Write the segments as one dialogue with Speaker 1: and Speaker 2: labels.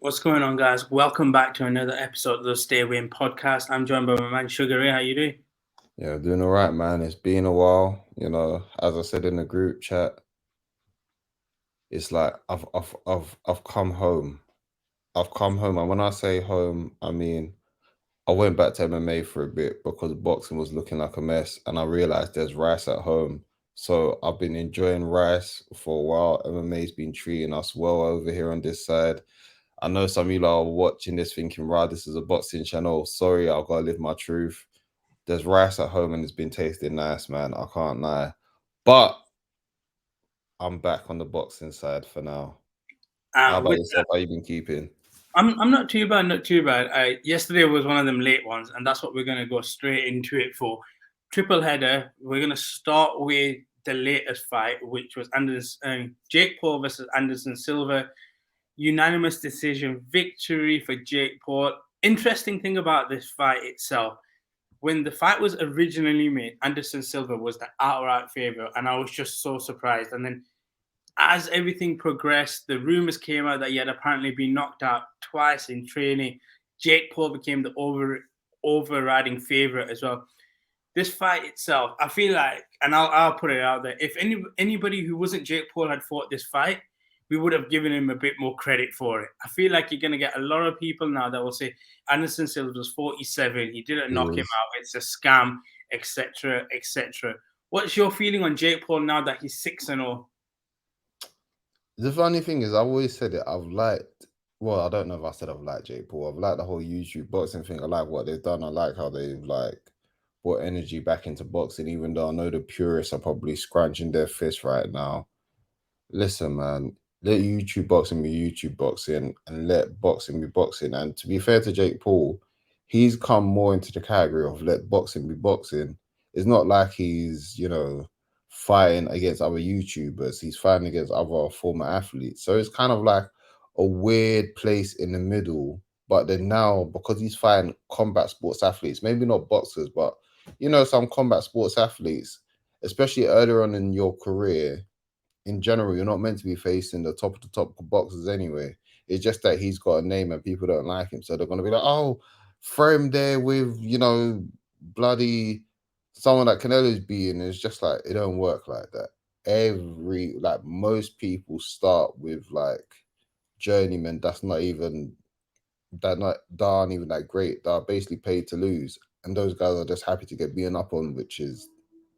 Speaker 1: What's going on, guys? Welcome back to another episode of the StayWeighedIn podcast. I'm joined by my man Sugar Ray. How you doing?
Speaker 2: Yeah, doing all right, man. It's been a while. As I said in the group chat, it's like I've come home. I've come home, and when I say home, I mean I went back to MMA for a bit because boxing was looking like a mess, and I realized there's rice at home. So I've been enjoying rice for a while. MMA's been treating us well over here on this side. I know some of you lot are watching this thinking, "Right, this is a boxing channel." Sorry, I've got to live my truth. There's rice at home and it's been tasting nice, man. I can't lie. But I'm back on the boxing side for now. How about
Speaker 1: With
Speaker 2: yourself? How you been keeping?
Speaker 1: I'm not too bad, not too bad. Yesterday was one of them late ones, and that's what we're gonna go straight into it for. Triple header. We're gonna start with the latest fight, which was Jake Paul versus Anderson Silva. Unanimous decision victory for Jake Paul. Interesting thing about this fight itself. When the fight was originally made, Anderson Silva was the outright favorite, and I was just so surprised. And then as everything progressed, the rumors came out that he had apparently been knocked out twice in training. Jake Paul became the overriding favorite as well. This fight itself, I feel like, and I'll put it out there, if anybody who wasn't Jake Paul had fought this fight, we would have given him a bit more credit for it. I feel like you're going to get a lot of people now that will say Anderson Silva was 47, he didn't knock him out, it's a scam, etc., etc. What's your feeling on Jake Paul now that he's 6-0?
Speaker 2: The funny thing is, I've always said it. I don't know if I said I've liked Jake Paul. I've liked the whole YouTube boxing thing. I like what they've done. I like how they've brought energy back into boxing, even though I know the purists are probably scrunching their fists right now. Listen, man, let YouTube boxing be YouTube boxing and let boxing be boxing. And to be fair to Jake Paul, he's come more into the category of let boxing be boxing. It's not like he's, fighting against other YouTubers. He's fighting against other former athletes. So it's kind of like a weird place in the middle. But then now, because he's fighting combat sports athletes, maybe not boxers, but, some combat sports athletes, especially earlier on in your career, in general, you're not meant to be facing the top of the top boxers anyway. It's just that he's got a name and people don't like him. So they're going to be like, oh, throw him there with, bloody someone that Canelo's beating. It's just like, it don't work like that. Most people start with journeymen that aren't even that great. That are basically paid to lose. And those guys are just happy to get beaten up on,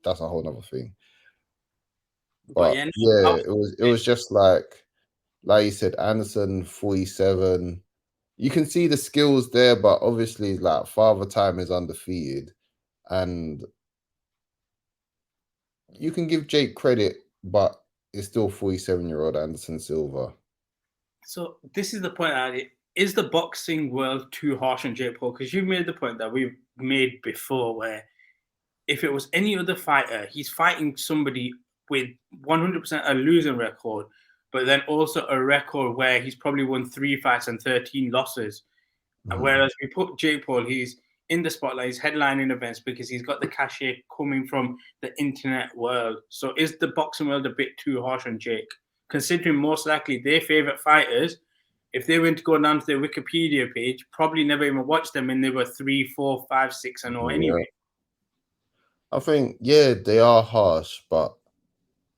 Speaker 2: that's a whole other thing. But yeah, it was just like you said, Anderson 47. You can see the skills there, but obviously, Father Time is undefeated, and you can give Jake credit, but it's still 47-year-old Anderson Silva.
Speaker 1: So this is the point. Is the boxing world too harsh on Jake Paul? Because you've made the point that we've made before, where if it was any other fighter, he's fighting somebody with 100% a losing record, but then also a record where he's probably won 3 fights and 13 losses. Mm-hmm. Whereas we put Jake Paul, he's in the spotlight, he's headlining events because he's got the cachet coming from the internet world. So is the boxing world a bit too harsh on Jake? Considering most likely their favorite fighters, if they went to go down to their Wikipedia page, probably never even watched them and they were 3, 4, 5, 6-0 anyway.
Speaker 2: I think, yeah, they are harsh, but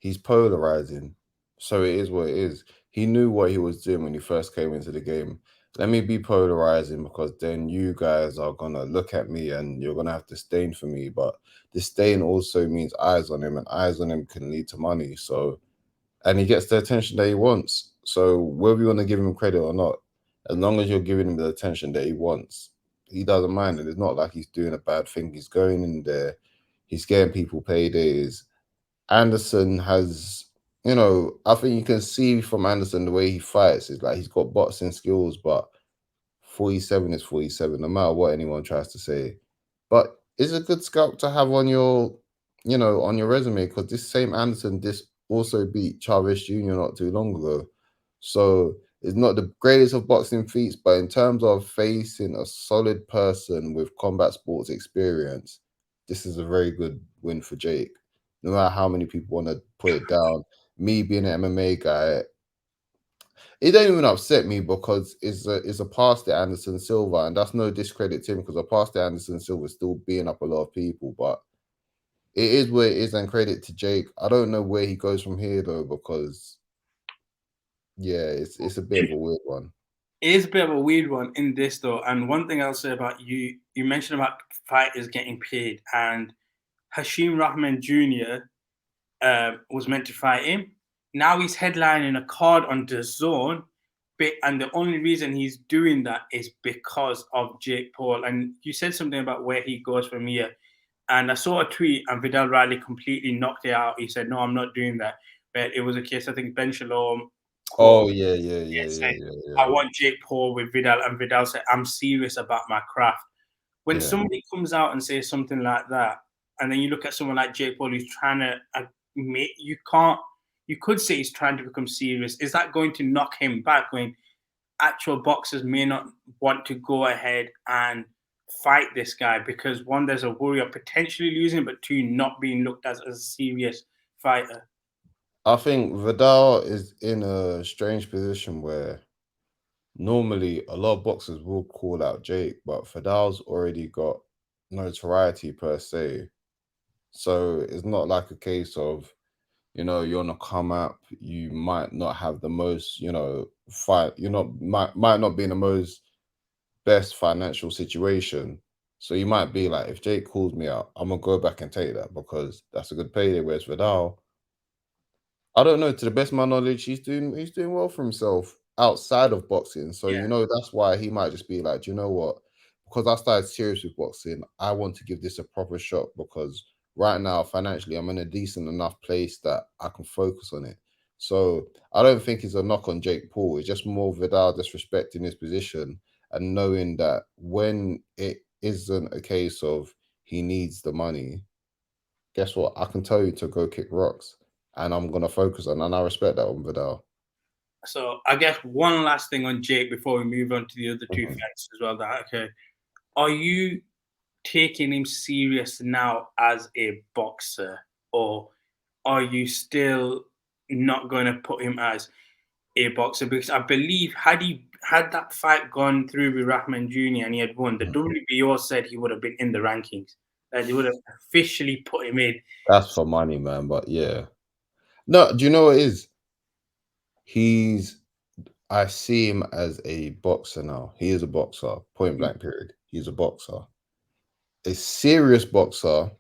Speaker 2: he's polarizing. So it is what it is. He knew what he was doing when he first came into the game. Let me be polarizing because then you guys are going to look at me and you're going to have disdain for me. But disdain also means eyes on him, and eyes on him can lead to money. So, and he gets the attention that he wants. So whether you want to give him credit or not, as long as you're giving him the attention that he wants, he doesn't mind it. It's not like he's doing a bad thing. He's going in there. He's getting people paydays. Anderson has, I think you can see from Anderson the way he fights is like he's got boxing skills, but 47 is 47, no matter what anyone tries to say. But it's a good scout to have on your, on your resume, because this same Anderson also beat Chavez Jr. not too long ago. So it's not the greatest of boxing feats, but in terms of facing a solid person with combat sports experience, this is a very good win for Jake. No matter how many people want to put it down, me being an MMA guy, It don't even upset me because it's a pass to Anderson Silva, and that's no discredit to him because a pass to Anderson Silva is still beating up a lot of people, but it is where it is, and credit to Jake. I don't know where he goes from here though, because yeah, it's a bit of a weird one.
Speaker 1: It is a bit of a weird one in this though, and one thing I'll say about you mentioned about fighters getting paid, and Hashim Rahman Jr. Was meant to fight him. Now he's headlining a card on the zone, and the only reason he's doing that is because of Jake Paul. And you said something about where he goes from here. And I saw a tweet, and Vidal Riley completely knocked it out. He said, "No, I'm not doing that." But it was a case, I think Ben Shalom
Speaker 2: Oh
Speaker 1: quote,
Speaker 2: yeah.
Speaker 1: said, "I want Jake Paul with Vidal," and Vidal said, "I'm serious about my craft." When
Speaker 2: Yeah.
Speaker 1: somebody comes out and says something like that, and then you look at someone like Jake Paul who's trying to admit, you could say he's trying to become serious. Is that going to knock him back when actual boxers may not want to go ahead and fight this guy because one, there's a worry of potentially losing, but two, not being looked at as a serious fighter?
Speaker 2: I think Vidal is in a strange position where normally a lot of boxers will call out Jake, but Vidal's already got notoriety per se. So it's not like a case of, you're gonna come up, you might not have the most, fight, might not be in the most best financial situation. So you might be like, if Jake calls me out, I'm gonna go back and take that because that's a good payday. Whereas Vidal, I don't know. To the best of my knowledge, he's doing well for himself outside of boxing. So
Speaker 1: Yeah.
Speaker 2: that's why he might just be like, "Do you know what? Because I started serious with boxing, I want to give this a proper shot because right now financially I'm in a decent enough place that I can focus on it." So I don't think it's a knock on Jake Paul. It's just more Vidal disrespecting his position and knowing that when it isn't a case of he needs the money, guess what? I can tell you to go kick rocks, and I'm gonna focus on, and I respect that on Vidal.
Speaker 1: So I guess one last thing on Jake before we move on to the other two
Speaker 2: Mhm.
Speaker 1: fights as well. That okay, are you taking him serious now as a boxer, or are you still not going to put him as a boxer? Because I believe had that fight gone through with Rahman Jr. and he had won, the
Speaker 2: Mhm.
Speaker 1: WBO said he would have been in the rankings. That they would have officially put him in.
Speaker 2: That's for money, man. But yeah, no. Do you know what it is? He's. I see him as a boxer now. He is a boxer. Point blank. Period. He's a boxer. A serious boxer.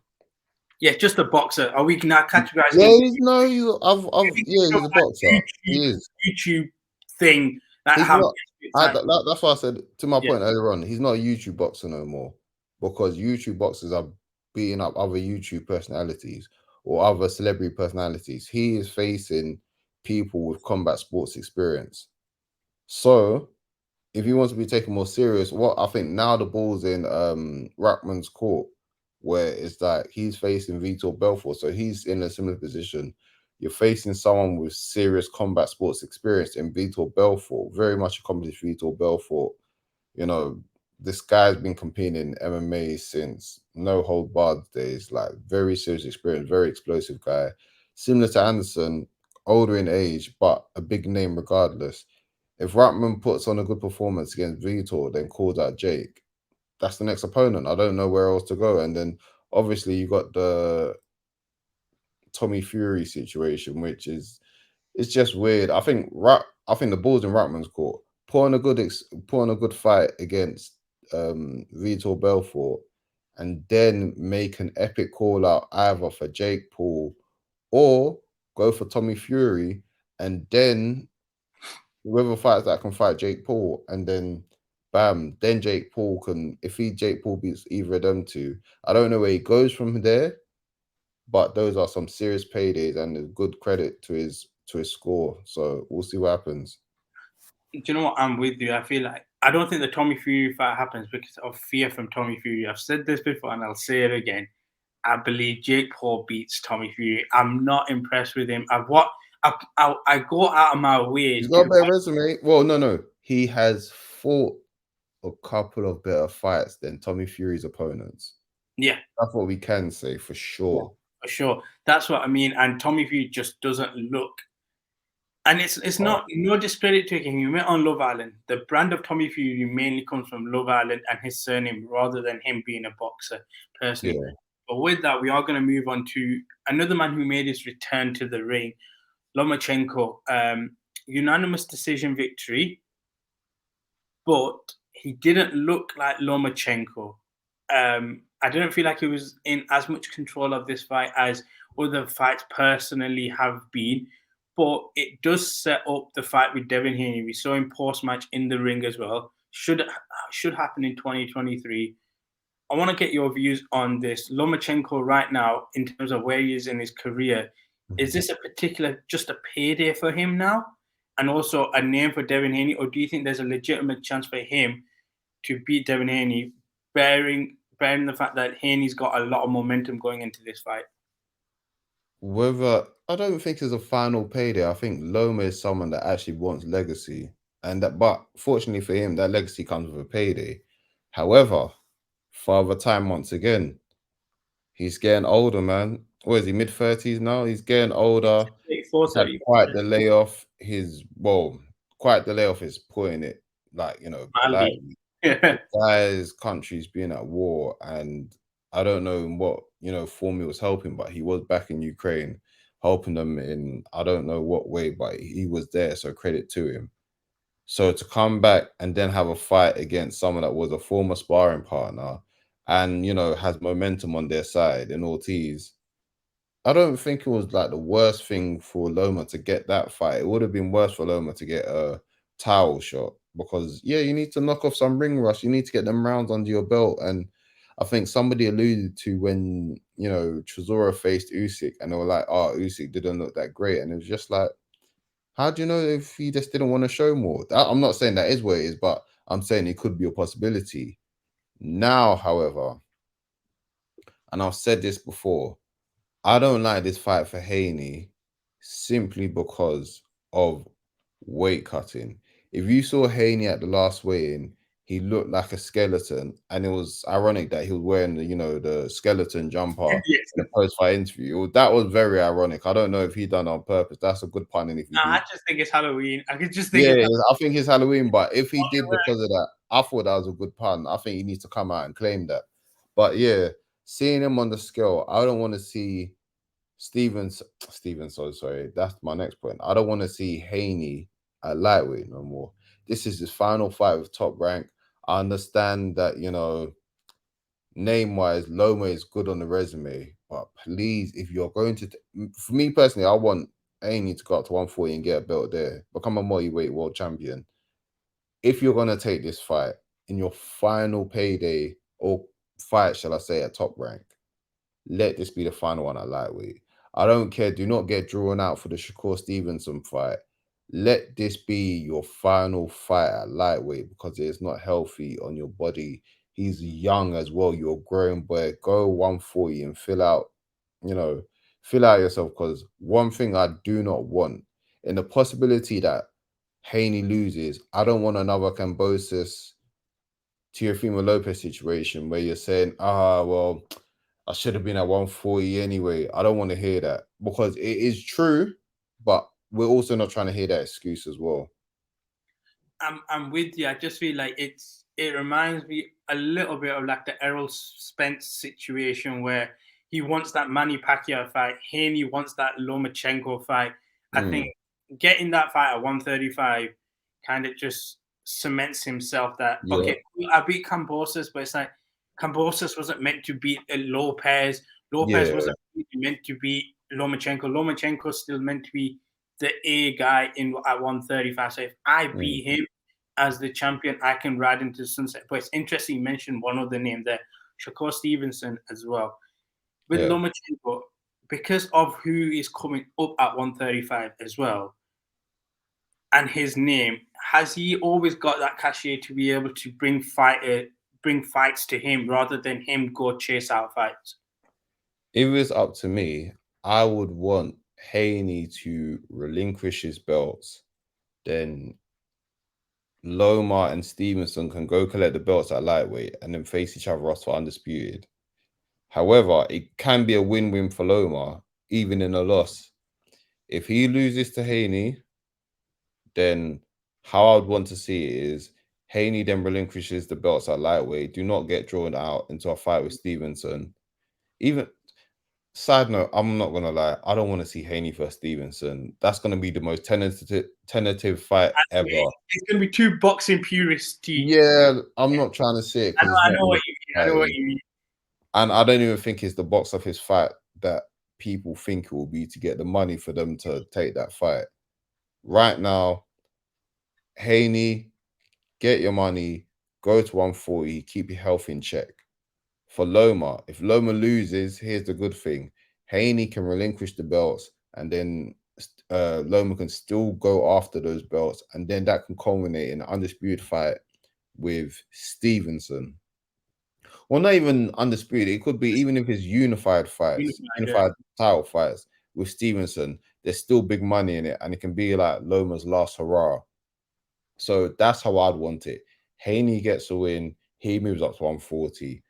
Speaker 1: Yeah, just a boxer. Are we now categorizing
Speaker 2: Yeah,
Speaker 1: him?
Speaker 2: he's no. Yeah, he's a boxer. He
Speaker 1: YouTube
Speaker 2: is.
Speaker 1: YouTube thing that
Speaker 2: He's
Speaker 1: have
Speaker 2: not. That's why I said to my
Speaker 1: yeah.
Speaker 2: point earlier on. He's not a YouTube boxer no more because YouTube boxers are beating up other YouTube personalities or other celebrity personalities. He is facing people with combat sports experience. So if he wants to be taken more serious, what I think now the ball's in Rackman's court, where it's like he's facing Vitor Belfort, so he's in a similar position. You're facing someone with serious combat sports experience in Vitor Belfort, very much accomplished Vitor Belfort. You know, this guy's been competing in MMA since no hold barred days, like very serious experience, very explosive guy. Similar to Anderson, older in age, but a big name regardless. If Ratman puts on a good performance against Vitor, then calls out Jake, that's the next opponent. I don't know where else to go. And then obviously you got the Tommy Fury situation, which is it's just weird. I think the ball's in Ratman's court. Put on a good fight against Vitor Belfort, and then make an epic call out either for Jake Paul or go for Tommy Fury, and then whoever fights that can fight Jake Paul, and then bam, then Jake Paul can if he Jake Paul beats either of them two. I don't know where he goes from there, but those are some serious paydays and a good credit to his score. So we'll see what happens.
Speaker 1: Do you know what? I'm with you. I feel like I don't think the Tommy Fury fight happens because of fear from Tommy Fury. I've said this before and I'll say it again. I believe Jake Paul beats Tommy Fury. I'm not impressed with him. I go out of my way
Speaker 2: He's
Speaker 1: to
Speaker 2: got a better resume. Well, no. He has fought a couple of better fights than Tommy Fury's opponents.
Speaker 1: yeah,
Speaker 2: That's what we can say for
Speaker 1: yeah,
Speaker 2: sure.
Speaker 1: for sure. That's what I mean. And Tommy Fury just doesn't look And it's not no discredit to him. You met on Love Island. The brand of Tommy Fury mainly comes from Love Island and his surname rather than him being a boxer, personally.
Speaker 2: Yeah.
Speaker 1: But with that, we are going to move on to another man who made his return to the ring, Lomachenko. Unanimous decision victory, but he didn't look like Lomachenko. I didn't feel like he was in as much control of this fight as other fights personally have been. But it does set up the fight with Devin Haney. We saw him post-match in the ring as well. Should happen in 2023. I want to get your views on this. Lomachenko right now, in terms of where he is in his career, is this a particular just a payday for him now? And also a name for Devin Haney? Or do you think there's a legitimate chance for him to beat Devin Haney, bearing the fact that Haney's got a lot of momentum going into this fight?
Speaker 2: Whether I don't think it's a final payday. I think Loma is someone that actually wants legacy, and that, but fortunately for him, that legacy comes with a payday. However, Father Time once again, he's getting older, man. What is he, mid-30s now? He's getting older.
Speaker 1: 34,
Speaker 2: He's had quite the layoff. Quite the layoff is putting it like, politely.
Speaker 1: Yeah.
Speaker 2: Guy's country's been at war, and I don't know in what form he was helping, but he was back in Ukraine helping them in I don't know what way, but he was there, so credit to him. So to come back and then have a fight against someone that was a former sparring partner and has momentum on their side in Ortiz, I don't think it was like the worst thing for Loma to get that fight. It would have been worse for Loma to get a towel shot because you need to knock off some ring rust. You need to get them rounds under your belt. And I think somebody alluded to when Chisora faced Usyk and they were like, "Oh, Usyk didn't look that great," and it was just like, how do you know if he just didn't want to show more? I'm not saying that is what it is, but I'm saying it could be a possibility. Now, however, and I've said this before, I don't like this fight for Haney simply because of weight cutting. If you saw Haney at the last weigh-in, he looked like a skeleton, and it was ironic that he was wearing the skeleton jumper
Speaker 1: Yes.
Speaker 2: in the post-fight interview. That was very ironic. I don't know if he done it on purpose. That's a good pun, and if he
Speaker 1: No, I
Speaker 2: did,
Speaker 1: just think it's Halloween. I could just think it's
Speaker 2: I think it's Halloween. But if he did
Speaker 1: Halloween.
Speaker 2: because of that, I thought that was a good pun. I think he needs to come out and claim that. But yeah, seeing him on the scale, I don't want to see Stevens, so sorry. That's my next point. I don't want to see Haney at lightweight no more. This is his final fight with Top Rank. I understand that, name-wise, Loma is good on the resume, but please, if you're going to, for me personally, I want Haney to go up to 140 and get a belt there, become a multi-weight world champion. If you're going to take this fight in your final payday or fight, shall I say, at Top Rank, let this be the final one at lightweight. I don't care. Do not get drawn out for the Shakur Stevenson fight. Let this be your final fight at lightweight because it's not healthy on your body. He's young as well. You're a growing boy. Go 140 and fill out yourself, because one thing I do not want, in the possibility that Haney loses, I don't want another Cambosis Teofimo Lopez situation where you're saying, well, I should have been at 140 anyway. I don't want to hear that because it is true, but we're also not trying to hear that excuse as well.
Speaker 1: I'm with you. I just feel like it reminds me a little bit of like the Errol Spence situation where he wants that Manny Pacquiao fight. Haney wants that Lomachenko fight. I think getting that fight at 135 kind of just cements himself that, okay, I beat Cambosis, but it's like Cambosis wasn't meant to beat Lopez. Lopez wasn't meant to beat Lomachenko. Lomachenko's still meant to be the A guy at 135. So if I beat him as the champion, I can ride into the sunset. But it's interesting you mentioned one other name there, Shakur Stevenson as well. With Lomachenko, because of who is coming up at 135 as well, and his name, has he always got that cachet to be able to bring fights to him rather than him go chase out fights?
Speaker 2: If it was up to me, I would want Haney to relinquish his belts. Then Loma and Stevenson can go collect the belts at lightweight and then face each other off for undisputed. However, it can be a win-win for Loma, even in a loss. If he loses to Haney, then how I would want to see it is Haney then relinquishes the belts at lightweight. Do not get drawn out into a fight with Stevenson. Even side note, I'm not gonna lie, I don't want to see Haney versus Stevenson. That's gonna be the most tentative fight ever.
Speaker 1: It's gonna be two boxing purists.
Speaker 2: Yeah, I'm not trying to see it because it's
Speaker 1: I
Speaker 2: not
Speaker 1: know what you mean. I know what you mean.
Speaker 2: and I don't even think it's the box office fight that people think it will be to get the money for them to take that fight. Right now, Haney, get your money, go to 140, keep your health in check. For Loma, if Loma loses, here's the good thing. Haney can relinquish the belts and then Loma can still go after those belts, and then that can culminate in an undisputed fight with Stevenson. Well, not even undisputed. It could be even if it's unified fights, unified title fights with Stevenson. There's still big money in it, and it can be like Loma's last hurrah. So that's how I'd want it. Haney gets a win. He moves up to 140.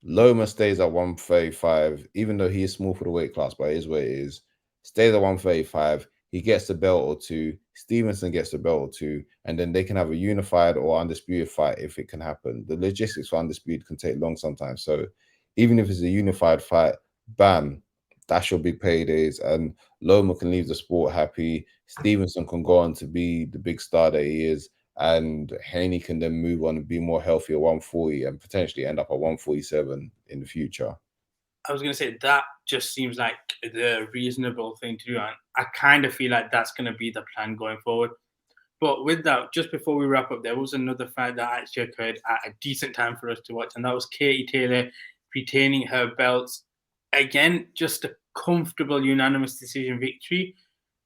Speaker 2: Loma stays at 135, even though he is small for the weight class, but it is what it is. Stays at 135. He gets the belt or two. Stevenson gets the belt or two, and then they can have a unified or undisputed fight if it can happen. The logistics for undisputed can take long sometimes. So even if it's a unified fight, bam, that's your big paydays. And Loma can leave the sport happy. Stevenson can go on to be the big star that he is. And Haney can then move on and be more healthy at 140 and potentially end up at 147 in the future.
Speaker 1: I was going to say that just seems like the reasonable thing to do. And I kind of feel like that's going to be the plan going forward. But with that, just before we wrap up, there was another fight that actually occurred at a decent time for us to watch, and that was Katie Taylor retaining her belts. Again, just a comfortable unanimous decision victory.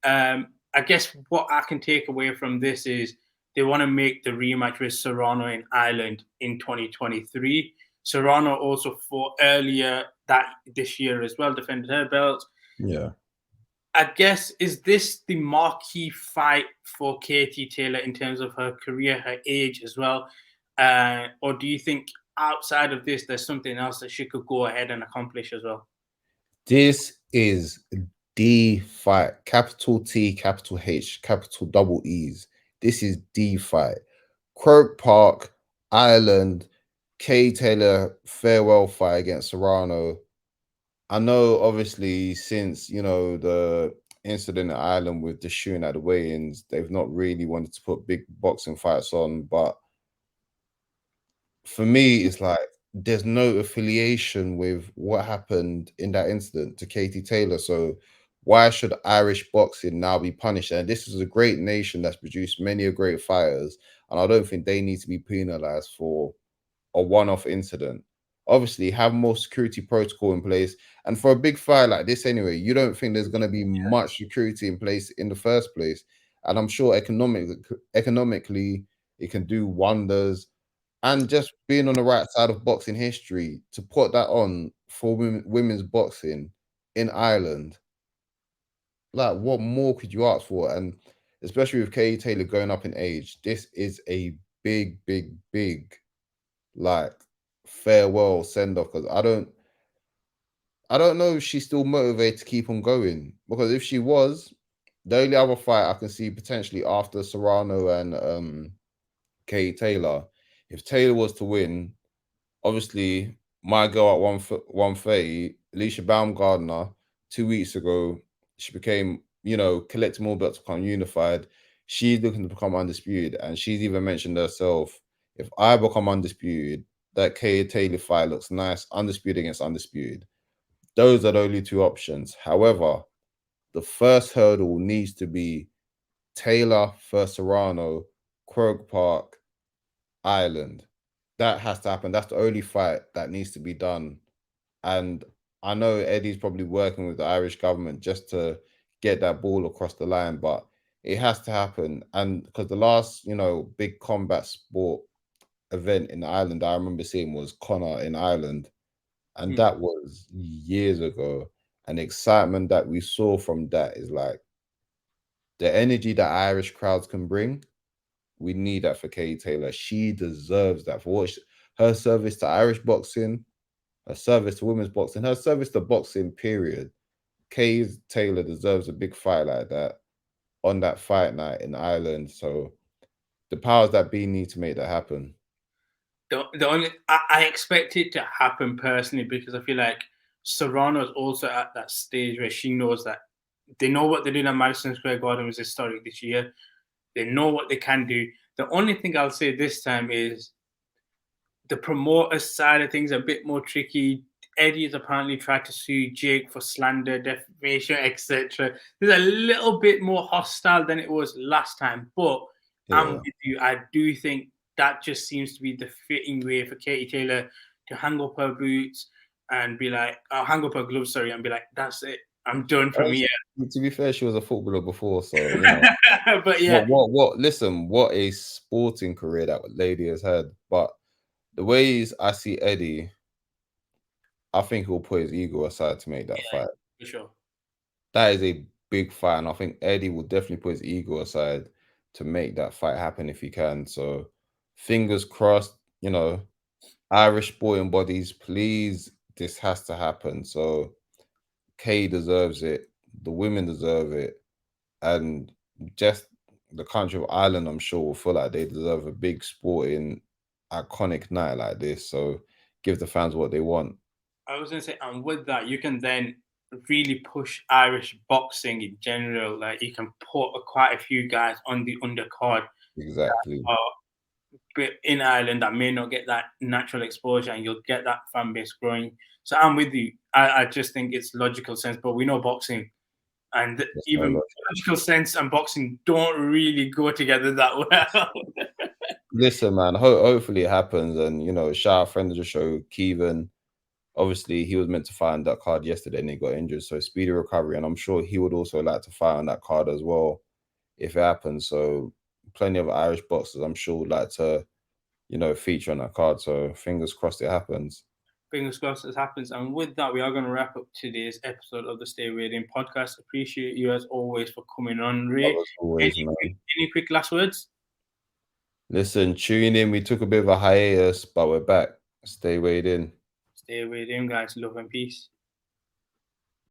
Speaker 1: I guess what I can take away from this is they want to make the rematch with Serrano in Ireland in 2023. Serrano also fought earlier this year as well, defended her belt.
Speaker 2: Yeah.
Speaker 1: I guess, is this the marquee fight for Katie Taylor in terms of her career, her age as well? Or do you think outside of this, there's something else that she could go ahead and accomplish as well?
Speaker 2: This is the fight. Capital T, capital H, capital double E's. This is the fight. Croke Park, Ireland, Katie Taylor farewell fight against Serrano. I know, obviously, since the incident in Ireland with the shooting at the weigh-ins, they've not really wanted to put big boxing fights on. But for me, it's like there's no affiliation with what happened in that incident to Katie Taylor. So why should Irish boxing now be punished? And this is a great nation that's produced many great fighters, and I don't think they need to be penalized for a one-off incident. Obviously, have more security protocol in place. And for a big fight like this anyway, you don't think there's going to be much security in place in the first place. And I'm sure economically, it can do wonders. And just being on the right side of boxing history, to put that on for women's boxing in Ireland, like what more could you ask for? And especially with Katie Taylor going up in age, this is a big, big, big like farewell send off, because I don't know if she's still motivated to keep on going, because if she was, the only other fight I can see potentially after Serrano and Katie Taylor, if Taylor was to win, obviously my girl at 130, Alicia Baumgardner, 2 weeks ago, she became, collecting more belts to become unified. She's looking to become undisputed, and she's even mentioned herself, if I become undisputed, that Katie Taylor fight looks nice, undisputed against undisputed. Those are the only two options. However, the first hurdle needs to be Taylor versus Serrano, Croke Park, Ireland. That has to happen. That's the only fight that needs to be done. And I know Eddie's probably working with the Irish government just to get that ball across the line, but it has to happen. And because the last, big combat sport event in Ireland I remember seeing was Connor in Ireland, and that was years ago. And the excitement that we saw from that is like the energy that Irish crowds can bring. We need that for Katie Taylor. She deserves that for her service to Irish boxing, her service to women's boxing, her service to boxing, period. Katie Taylor deserves a big fight like that. on that fight night in Ireland. So the powers that be need to make that happen.
Speaker 1: The only I expect it to happen personally because I feel like Serrano is also at that stage where she knows that they know what they're doing at Madison Square Garden was historic this year. They know what they can do. The only thing I'll say this time is the promoter side of things are a bit more tricky. Eddie has apparently tried to sue Jake for slander, defamation, etc. There's a little bit more hostile than it was last time, but I'm with you. I do think that just seems to be the fitting way for Katie Taylor to hang up her boots and be like, hang up her gloves, sorry, and be like, that's it. I'm done from here.
Speaker 2: To be fair, she was a footballer before, so you know.
Speaker 1: But yeah,
Speaker 2: what? Listen, what a sporting career that lady has had. But the ways I see Eddie, I think he'll put his ego aside to make that fight.
Speaker 1: For sure.
Speaker 2: That is a big fight, and I think Eddie will definitely put his ego aside to make that fight happen if he can. So, fingers crossed. You know, Irish sporting bodies, please, this has to happen. So, Kay deserves it. The women deserve it, and just the country of Ireland, I'm sure, will feel like they deserve a big sporting, iconic night like this. So, give the fans what they want.
Speaker 1: I was going to say, and with that, you can then really push Irish boxing in general. Like you can put quite a few guys on the undercard.
Speaker 2: Exactly.
Speaker 1: In Ireland that may not get that natural exposure, and you'll get that fan base growing. So I'm with you. I just think it's logical sense, but we know boxing, and even logical sense and boxing don't really go together that well.
Speaker 2: Listen, man, hopefully it happens. And, you know, shout out friend of the show, Kevin. Obviously, he was meant to fight on that card yesterday and he got injured. So speedy recovery. And I'm sure he would also like to fight on that card as well if it happens. So plenty of Irish boxers, I'm sure, would like to, you know, feature on that card. So fingers crossed it happens.
Speaker 1: Fingers crossed it happens. And with that, we are going to wrap up today's episode of the StayWeighedIn podcast. Appreciate you as always for coming on, Ray. Any quick last words?
Speaker 2: Listen, tune in. We took a bit of a hiatus, but we're back. Stay weighed in.
Speaker 1: StayWeighedIn, guys. Love and peace.